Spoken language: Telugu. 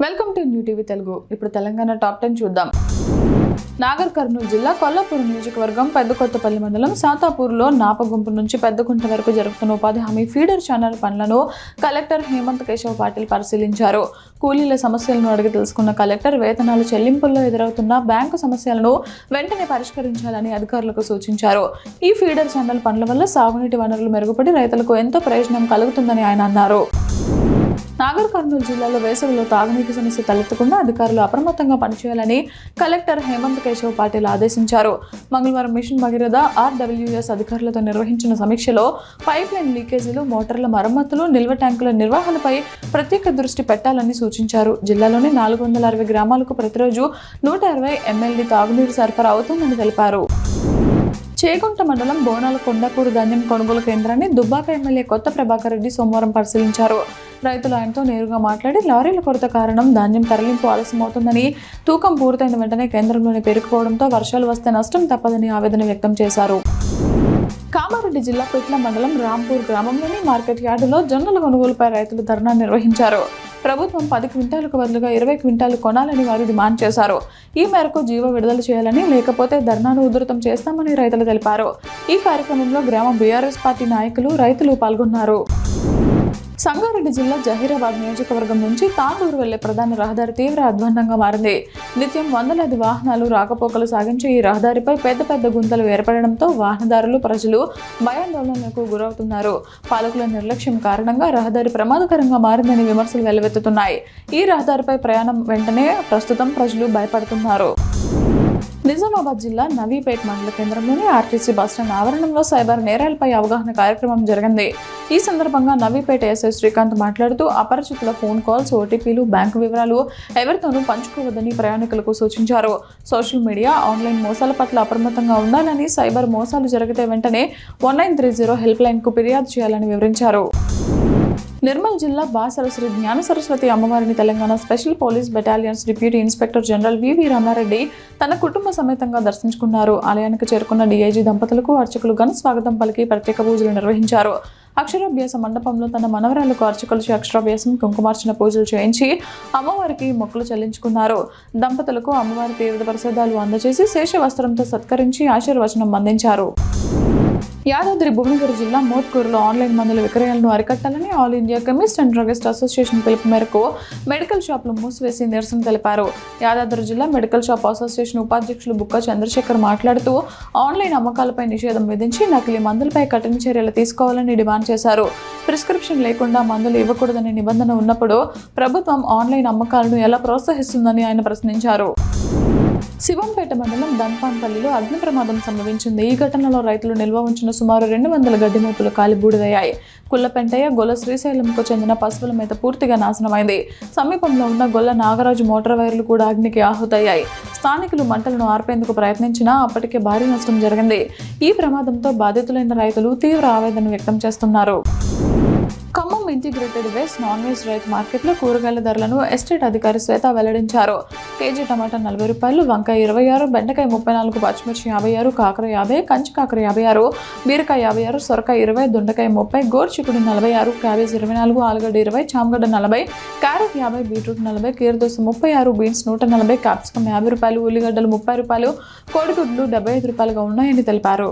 Welcome to new TV Telugu. ఇప్పుడు తెలంగాణ టాప్ 10 చూద్దాం. నాగర్ కర్నూలు జిల్లా కొల్లాపూర్ నియోజకవర్గం పెద్దకొత్తపల్లి మండలం సాతాపూర్లో నాపగుంపు నుంచి పెద్దగుంట వరకు జరుగుతున్న ఉపాధి హామీ ఫీడర్ ఛానల్ పనులను కలెక్టర్ హేమంత్ కేశవ్ పాటిల్ పరిశీలించారు. కూలీల సమస్యలను అడిగి తెలుసుకున్న కలెక్టర్ వేతనాల చెల్లింపుల్లో ఎదురవుతున్న బ్యాంకు సమస్యలను వెంటనే పరిష్కరించాలని అధికారులకు సూచించారు. ఈ ఫీడర్ ఛానల్ పనుల వల్ల సాగునీటి వనరులు మెరుగుపడి రైతులకు ఎంతో ప్రయోజనం కలుగుతుందని ఆయన అన్నారు. నాగర్ కర్నూలు జిల్లాలో వేసవిలో తాగునీటి సమస్య తలెత్తకుండా అధికారులు అప్రమత్తంగా పనిచేయాలని కలెక్టర్ హేమంత్ కేశవ్ పాటిల్ ఆదేశించారు. మంగళవారం మిషన్ భగీరథ RWS అధికారులతో నిర్వహించిన సమీక్షలో పైప్ లైన్ లీకేజీలు, మోటార్ల మరమ్మతులు, నిల్వ ట్యాంకుల నిర్వహణపై ప్రత్యేక దృష్టి పెట్టాలని సూచించారు. జిల్లాలోని 460 గ్రామాలకు ప్రతిరోజు 120 MLD తాగునీరు సరఫరా అవుతుందని తెలిపారు. చేగుంట మండలం బోనాల కొండాపూర్ ధాన్యం కొనుగోలు కేంద్రాన్ని దుబ్బాక ఎమ్మెల్యే కొత్త ప్రభాకర్ రెడ్డి సోమవారం పరిశీలించారు. రైతులు ఆయనతో నేరుగా మాట్లాడి లారీల కొరత కారణం ధాన్యం తరలింపు ఆలస్యమవుతుందని, తూకం పూర్తయిన వెంటనే కేంద్రంలోనే పేరుకుపోవడంతో వర్షాలు వస్తే నష్టం తప్పదని ఆవేదన వ్యక్తం చేశారు. కామారెడ్డి జిల్లా పిట్ల మండలం రాంపూర్ గ్రామంలోని మార్కెట్ యార్డులో జొన్నల కొనుగోలుపై రైతులు ధర్నా నిర్వహించారు. ప్రభుత్వం 10 క్వింటాలకు బదులుగా 20 క్వింటాలు కొనాలని వారు డిమాండ్ చేశారు. ఈ మేరకు జీవో విడుదల చేయాలని, లేకపోతే ధర్నాను ఉధృతం చేస్తామని రైతులు తెలిపారు. ఈ కార్యక్రమంలో గ్రామ BRS పార్టీ నాయకులు, రైతులు పాల్గొన్నారు. సంగారెడ్డి జిల్లా జహీరాబాద్ నియోజకవర్గం నుంచి తాండూరు వెళ్లే ప్రధాన రహదారి తీవ్ర అధ్వాన్నంగా మారింది. నిత్యం వందలాది వాహనాలు రాకపోకలు సాగించే ఈ రహదారిపై పెద్ద పెద్ద గుంతలు ఏర్పడడంతో వాహనదారులు, ప్రజలు భయాందోళనలకు గురవుతున్నారు. పాలకుల నిర్లక్ష్యం కారణంగా రహదారి ప్రమాదకరంగా మారిందని విమర్శలు వెల్లువెత్తుతున్నాయి. ఈ రహదారిపై ప్రయాణం వెంటనే ప్రస్తుతం ప్రజలు భయపడుతున్నారు. నిజామాబాద్ జిల్లా నవీపేట్ మండల కేంద్రంలోని RTC బస్టాండ్ ఆవరణంలో సైబర్ నేరాలపై అవగాహన కార్యక్రమం జరిగింది. ఈ సందర్భంగా నవీపేట SI శ్రీకాంత్ మాట్లాడుతూ అపరిచితుల ఫోన్ కాల్స్, OTPలు, బ్యాంకు వివరాలు ఎవరితోనూ పంచుకోవద్దని ప్రయాణికులకు సూచించారు. సోషల్ మీడియా, ఆన్లైన్ మోసాల పట్ల అప్రమత్తంగా ఉండాలని, సైబర్ మోసాలు జరిగితే వెంటనే 1930 హెల్ప్ లైన్కు ఫిర్యాదు చేయాలని వివరించారు. నిర్మల్ జిల్లా బాసర శ్రీ జ్ఞాన సరస్వతి అమ్మవారిని Telangana special police battalions deputy inspector general VV Ramareddy తన కుటుంబ సమేతంగా దర్శించుకున్నారు. ఆలయానికి చేరుకున్న DIG దంపతులకు అర్చకులు ఘన స్వాగతం పలికి ప్రత్యేక పూజలు నిర్వహించారు. అక్షరాభ్యాస మండపంలో తన మనవరాలకు అర్చకులు అక్షరాభ్యాసం, కుంకుమార్చన పూజలు చేయించి అమ్మవారికి మొక్కులు చెల్లించుకున్నారు. దంపతులకు అమ్మవారి తీర్థ ప్రసాదాలు అందజేసి శేష వస్త్రంతో సత్కరించి ఆశీర్వచనం అందించారు. యాదాద్రి భువనగిరి జిల్లా మోత్కూరులో ఆన్లైన్ మందుల విక్రయాలను అరికట్టాలని all India chemist and druggist association పిలుపు మేరకు మెడికల్ షాపులు మూసివేసి నిరసన తెలిపారు. యాదాద్రి జిల్లా మెడికల్ షాప్ అసోసియేషన్ ఉపాధ్యక్షులు బుక్క చంద్రశేఖర్ మాట్లాడుతూ ఆన్లైన్ అమ్మకాలపై నిషేధం విధించి నకిలీ మందులపై కఠిన చర్యలు తీసుకోవాలని డిమాండ్ చేశారు. ప్రిస్క్రిప్షన్ లేకుండా మందులు ఇవ్వకూడదనే నిబంధన ఉన్నప్పుడు ప్రభుత్వం ఆన్లైన్ అమ్మకాలను ఎలా ప్రోత్సహిస్తుందని ఆయన ప్రశ్నించారు. శివంపేట మండలం ధన్పాన్పల్లిలో అగ్ని ప్రమాదం సంభవించింది. ఈ ఘటనలో రైతులు నిల్వ ఉంచిన సుమారు 200 గడ్డి మోపులు కాలి బూడిదయ్యాయి. కుల్లపెంటయ్య, గొల్ల శ్రీశైలంకు చెందిన పశువుల మేత పూర్తిగా నాశనమైంది. సమీపంలో ఉన్న గొల్ల నాగరాజు మోటార్ వైర్లు కూడా అగ్నికి ఆహుతయ్యాయి. స్థానికులు మంటలను ఆర్పేందుకు ప్రయత్నించినా అప్పటికే భారీ నష్టం జరిగింది. ఈ ప్రమాదంతో బాధితులైన రైతులు తీవ్ర ఆవేదన వ్యక్తం చేస్తున్నారు. Khammam integrated veg non veg రైతు మార్కెట్లో కూరగాయల ధరలను ఎస్టేట్ అధికారి శ్వేత వెల్లడించారు. కేజీ టమాటా 40 రూపాయలు, వంకాయ 26, బెండకాయ 34, పచ్చిమిర్చి 56, కాకర 50, కంచి కాకర 56, బీరకాయ 56, సొరకాయ 20, దొండకాయ 30, గోరుచిక్కుడు 46, క్యాబేజ్ 24, ఆలుగడ్డ 20, చామగడ్డ 40, క్యారెట్ 50, బీట్రూట్ 40, కీరదోస 36, బీన్స్ 140, క్యాప్సికం 50 రూపాయలు, ఉల్లిగడ్డలు 30 రూపాయలు, కోడిగుడ్లు 75 రూపాయలుగా ఉన్నాయని తెలిపారు.